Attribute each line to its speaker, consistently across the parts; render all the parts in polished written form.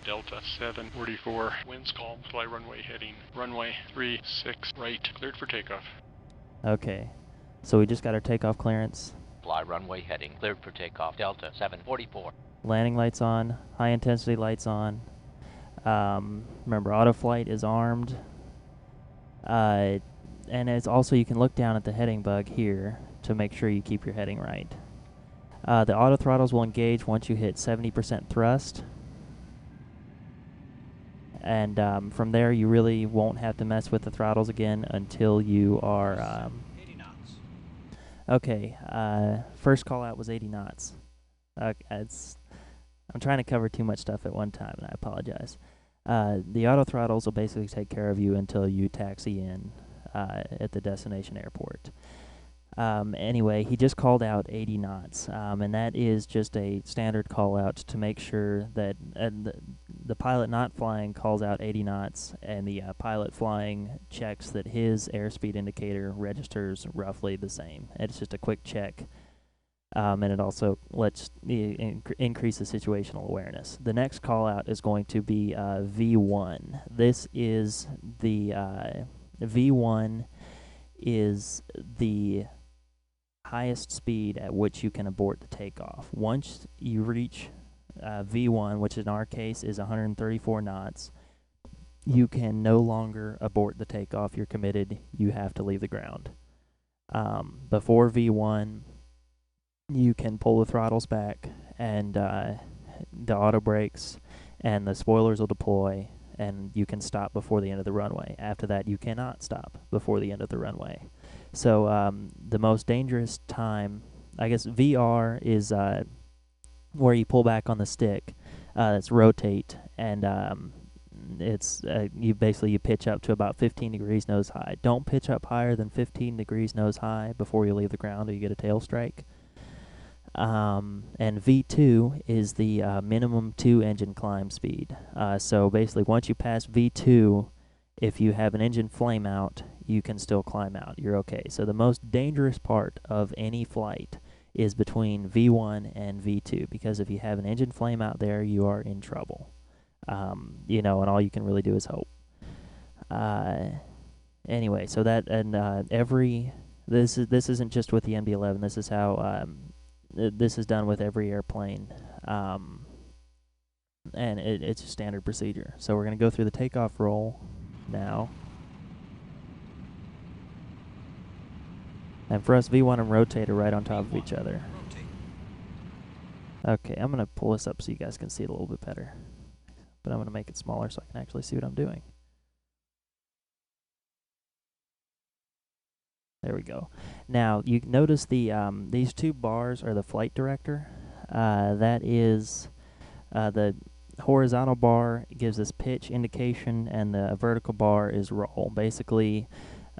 Speaker 1: Delta 744. Winds calm, fly runway heading. Runway 36 right, cleared for takeoff.
Speaker 2: Okay, so we just got our takeoff clearance.
Speaker 3: Fly runway heading, cleared for takeoff. Delta 744.
Speaker 2: Landing lights on, high intensity lights on. Remember, autoflight is armed. And it's also, you can look down at the heading bug here to make sure you keep your heading right. The auto throttles will engage once you hit 70% thrust. And from there, you really won't have to mess with the throttles again until you are...
Speaker 4: 80 knots.
Speaker 2: Okay, first call out was 80 knots. I'm trying to cover too much stuff at one time, and I apologize. The auto throttles will basically take care of you until you taxi in at the destination airport. Anyway, he just called out 80 knots, and that is just a standard call out to make sure that the pilot not flying calls out 80 knots, and the pilot flying checks that his airspeed indicator registers roughly the same. It's just a quick check, and it also lets increase the situational awareness. The next call out is going to be V1. This is the V1 is the highest speed at which you can abort the takeoff. Once you reach V1, which in our case is 134 knots, you can no longer abort the takeoff. You're committed. You have to leave the ground. Before V1, you can pull the throttles back, and the auto brakes and the spoilers will deploy, and you can stop before the end of the runway. After that, you cannot stop before the end of the runway. So the most dangerous time, I guess VR is where you pull back on the stick. It's rotate, and it's you pitch up to about 15 degrees nose high. Don't pitch up higher than 15 degrees nose high before you leave the ground or you get a tail strike. And V2 is the minimum 2 engine climb speed. So basically, once you pass V2, if you have an engine flame out, you can still climb out. You're okay. So the most dangerous part of any flight is between V1 and V2, because if you have an engine flame out there, you are in trouble. And all you can really do is hope. Anyway, so that, and this isn't just with the MD-11. This is how this is done with every airplane. And it's a standard procedure. So we're going to go through the takeoff roll now. And for us, V1 and rotate are right on top of each other. Okay, I'm going to pull this up so you guys can see it a little bit better. But I'm going to make it smaller so I can actually see what I'm doing. There we go. Now, you notice these two bars are the flight director. That is the horizontal bar gives us pitch indication, and the vertical bar is roll. Basically,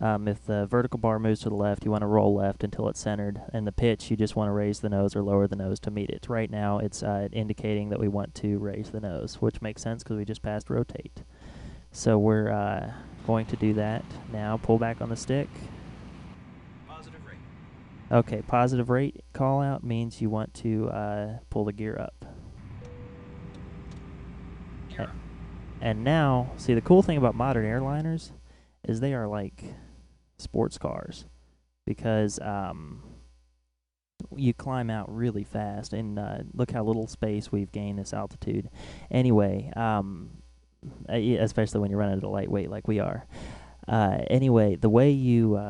Speaker 2: if the vertical bar moves to the left, you want to roll left until it's centered, and the pitch, you just want to raise the nose or lower the nose to meet it. Right now, it's indicating that we want to raise the nose, which makes sense because we just passed rotate. So we're going to do that now. Pull back on the stick.
Speaker 4: Positive rate.
Speaker 2: Okay, positive rate call out means you want to pull the gear up. And now, see, the cool thing about modern airliners is they are like sports cars, because you climb out really fast, and look how little space we've gained this altitude. Anyway, especially when you're running at a lightweight like we are. Anyway, the way you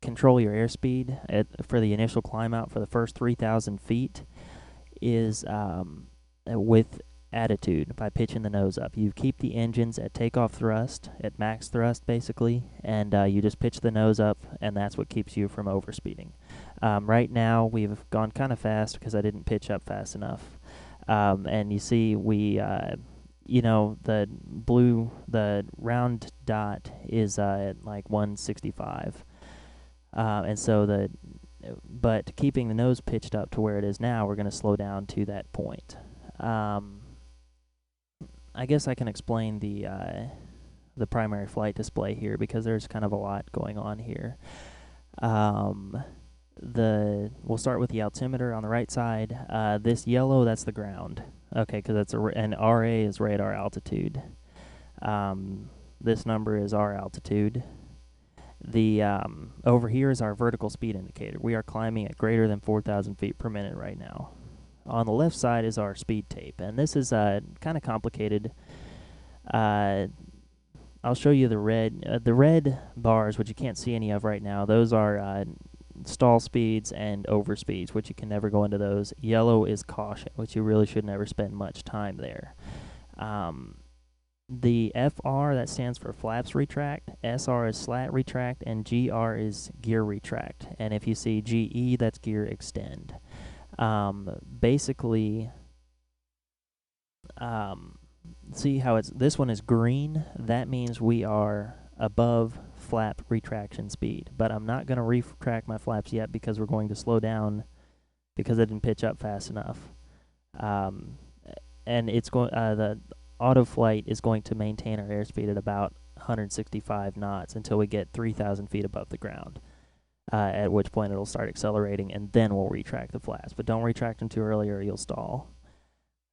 Speaker 2: control your airspeed for the initial climb out for the first 3,000 feet is with attitude, by pitching the nose up. You keep the engines at takeoff thrust, at max thrust basically, and you just pitch the nose up, and that's what keeps you from overspeeding. Right now we've gone kind of fast because I didn't pitch up fast enough, and you see we the round dot is at like 165, and so but keeping the nose pitched up to where it is now, we're going to slow down to that point. I guess I can explain the primary flight display here, because there's kind of a lot going on here. We'll start with the altimeter on the right side. This yellow, that's the ground. Okay, because that's and RA is radar altitude. This number is our altitude. The over here is our vertical speed indicator. We are climbing at greater than 4,000 feet per minute right now. On the left side is our speed tape, and this is kind of complicated. I'll show you the red bars, which you can't see any of right now. Those are stall speeds and over speeds, which you can never go into those. Yellow is caution, which you really should never spend much time there. The FR, that stands for flaps retract, SR is slat retract, and GR is gear retract. And if you see GE, that's gear extend. Basically, see how this one is green? That means we are above flap retraction speed. But I'm not going to retract my flaps yet because we're going to slow down because I didn't pitch up fast enough. And it's going the auto flight is going to maintain our airspeed at about 165 knots until we get 3,000 feet above the ground, at which point it'll start accelerating, and then we'll retract the flaps. But don't retract them too early or you'll stall.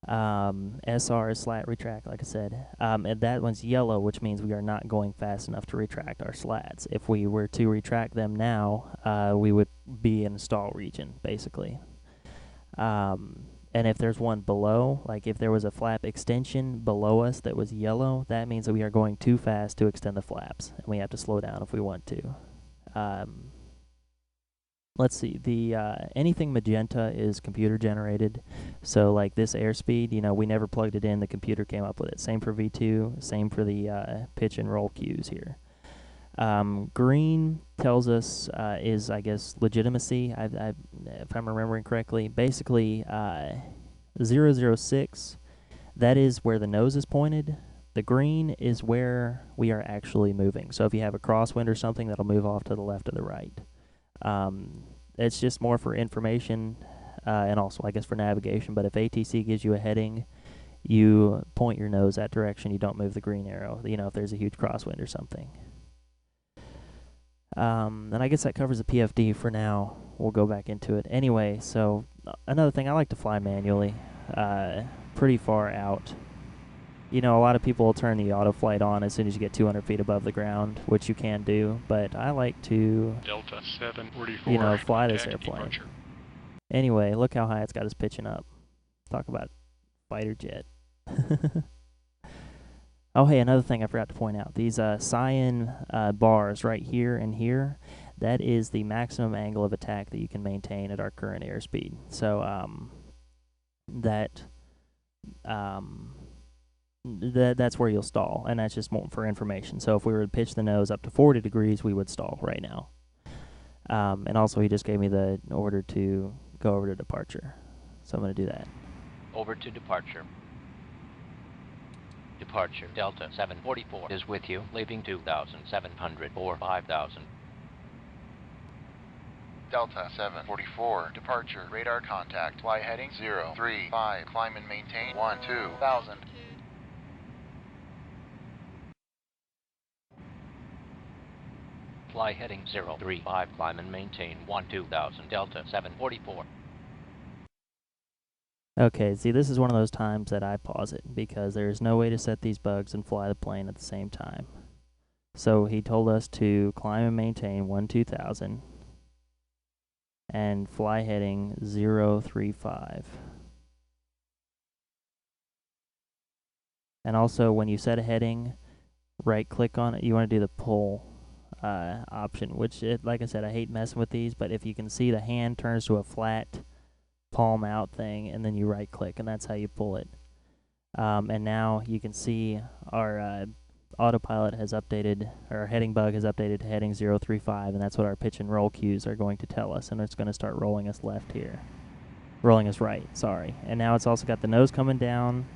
Speaker 2: SR is slat retract, like I said. And that one's yellow, which means we are not going fast enough to retract our slats. If we were to retract them now, we would be in a stall region, basically. And if there's one below, like if there was a flap extension below us that was yellow, that means that we are going too fast to extend the flaps, and we have to slow down if we want to. Let's see, anything magenta is computer generated. So like this airspeed, we never plugged it in, the computer came up with it. Same for V2, same for the pitch and roll cues here. Green tells us is, I guess, legitimacy. If I'm remembering correctly, basically 006, that is where the nose is pointed. The green is where we are actually moving. So if you have a crosswind or something, that'll move off to the left or the right. It's just more for information and also, I guess, for navigation. But if ATC gives you a heading, you point your nose that direction. You don't move the green arrow, if there's a huge crosswind or something. And I guess that covers the PFD for now. We'll go back into it. Anyway, so another thing, I like to fly manually, pretty far out. A lot of people will turn the auto flight on as soon as you get 200 feet above the ground, which you can do, but I like to,
Speaker 1: Delta 744,
Speaker 2: fly this airplane.
Speaker 1: Departure.
Speaker 2: Anyway, look how high it's got us pitching up. Talk about fighter jet. Oh, hey, another thing I forgot to point out. These cyan bars right here and here, that is the maximum angle of attack that you can maintain at our current airspeed. So that's where you'll stall, and that's just more for information. So if we were to pitch the nose up to 40 degrees, we would stall right now. And also, he just gave me the order to go over to departure. So I'm going to do that.
Speaker 3: Over to departure. Departure. Delta 744 is with you, leaving 2,700 for 5,000.
Speaker 5: Delta 744, departure, radar contact, fly heading 035, climb and maintain 12,000.
Speaker 3: Fly heading 035, climb and maintain 12,000, Delta 744.
Speaker 2: Okay, see, this is one of those times that I pause it because there's no way to set these bugs and fly the plane at the same time. So he told us to climb and maintain 12,000 and fly heading 035. And also, when you set a heading, right-click on it. You want to do the pull option, which, like I said, I hate messing with these, but if you can see, the hand turns to a flat palm out thing, and then you right click, and that's how you pull it. And now you can see our autopilot has updated, or our heading bug has updated to heading 035, and that's what our pitch and roll cues are going to tell us, and it's going to start rolling us left here. Rolling us right, sorry. And now it's also got the nose coming down.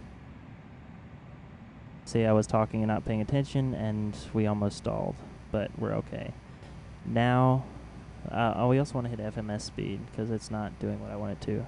Speaker 2: See, I was talking and not paying attention, and we almost stalled, but we're okay. Now, we also want to hit FMS speed because it's not doing what I want it to.